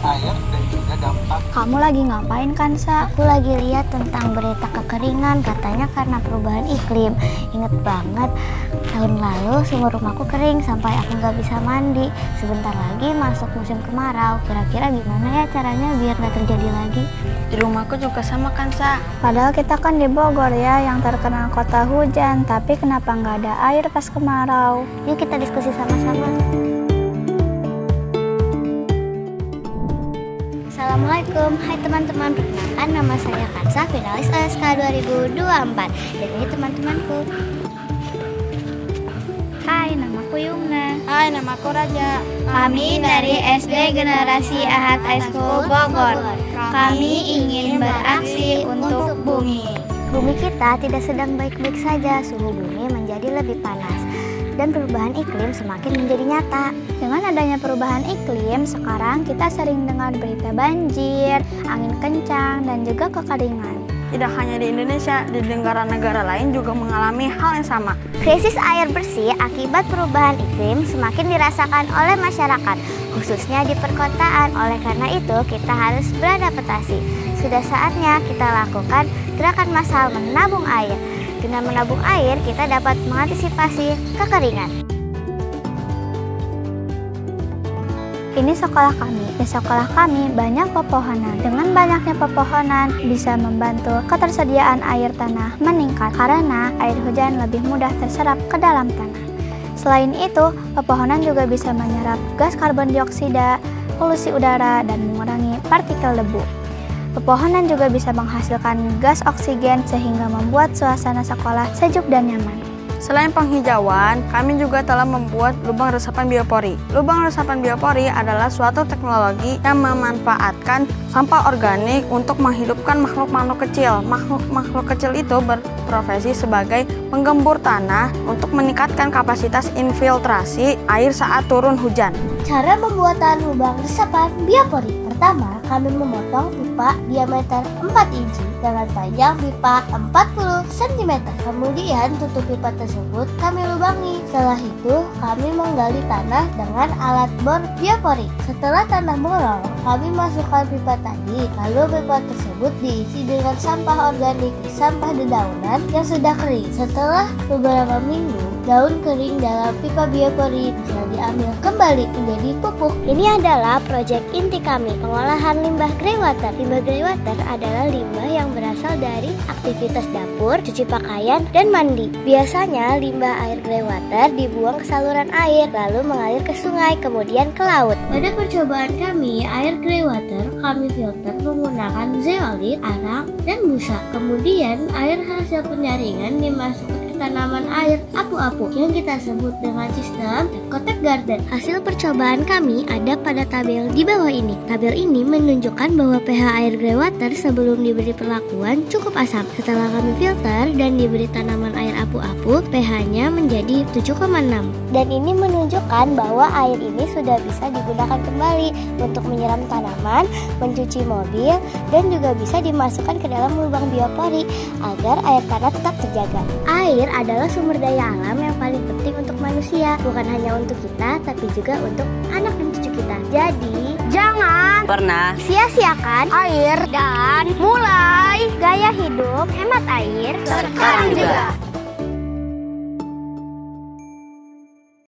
air dan juga dampak. Kamu lagi ngapain kan, Sa? Aku lagi lihat tentang berita kekeringan, katanya karena perubahan iklim. Ingat banget, tahun lalu sumur rumahku kering sampai aku nggak bisa mandi. Sebentar lagi masuk musim kemarau. Kira-kira gimana ya caranya biar nggak terjadi lagi? Di rumahku juga sama kan, Sa? Padahal kita kan di Bogor ya, yang terkenal kota hujan. Tapi kenapa nggak ada air pas kemarau? Yuk kita diskusi sama-sama. Assalamualaikum, hai teman-teman, perkenalkan nama saya Kansa, finalis OSK 2024. Dan ini teman-temanku. Hai, namaku Yumna. Hai, namaku Raja. Kami dari SD Generasi Ahad High School Bogor. Kami ingin beraksi untuk bumi. Bumi kita tidak sedang baik-baik saja, suhu bumi menjadi lebih panas. Dan perubahan iklim semakin menjadi nyata. Dengan adanya perubahan iklim, sekarang kita sering dengar berita banjir, angin kencang, dan juga kekeringan. Tidak hanya di Indonesia, di negara-negara lain juga mengalami hal yang sama. Krisis air bersih akibat perubahan iklim semakin dirasakan oleh masyarakat, khususnya di perkotaan. Oleh karena itu, kita harus beradaptasi. Sudah saatnya kita lakukan gerakan massal menabung air. Dengan menabung air, kita dapat mengantisipasi kekeringan. Ini sekolah kami. Di sekolah kami banyak pepohonan. Dengan banyaknya pepohonan bisa membantu ketersediaan air tanah meningkat karena air hujan lebih mudah terserap ke dalam tanah. Selain itu, pepohonan juga bisa menyerap gas karbon dioksida, polusi udara, dan mengurangi partikel debu. Pepohonan juga bisa menghasilkan gas oksigen sehingga membuat suasana sekolah sejuk dan nyaman. Selain penghijauan, kami juga telah membuat lubang resapan biopori. Lubang resapan biopori adalah suatu teknologi yang memanfaatkan sampah organik untuk menghidupkan makhluk-makhluk kecil. Makhluk-makhluk kecil itu berprofesi sebagai penggembur tanah untuk meningkatkan kapasitas infiltrasi air saat turun hujan. Cara pembuatan lubang resapan biopori. Pertama, kami memotong pipa diameter 4 inci dengan panjang pipa 40 cm. Kemudian tutup pipa tersebut kami lubangi. Setelah itu, kami menggali tanah dengan alat bor biopori. Setelah tanah bolong, kami masukkan pipa tadi. Lalu pipa tersebut diisi dengan sampah organik, sampah dedaunan yang sudah kering. Setelah beberapa minggu, daun kering dalam pipa biopori bisa diambil kembali menjadi pupuk. Ini adalah proyek inti kami, pengolahan limbah greywater. Limbah greywater adalah limbah yang berasal dari aktivitas dapur, cuci pakaian, dan mandi. Biasanya limbah air greywater dibuang ke saluran air, lalu mengalir ke sungai, kemudian ke laut. Pada percobaan kami, air greywater kami filter menggunakan zeolit, arang, dan busa. Kemudian air hasil penyaringan dimasukkan ke tanaman air apu-apu yang kita sebut dengan sistem Ecotech Garden. Hasil percobaan kami ada pada tabel di bawah ini. Tabel ini menunjukkan bahwa pH air greywater sebelum diberi perlakuan cukup asam. Setelah kami filter dan diberi tanaman air apu-apu, pH-nya menjadi 7,6. Dan ini menunjukkan bahwa air ini sudah bisa digunakan kembali untuk menyiram tanaman, mencuci mobil, dan juga bisa dimasukkan ke dalam lubang biopori agar air tanah tetap terjaga. Air adalah sumber daya alam yang paling penting untuk manusia, bukan hanya untuk kita, tapi juga untuk anak dan cucu kita. Jadi, jangan Pernah sia-siakan air dan mulai gaya hidup hemat air sekarang juga.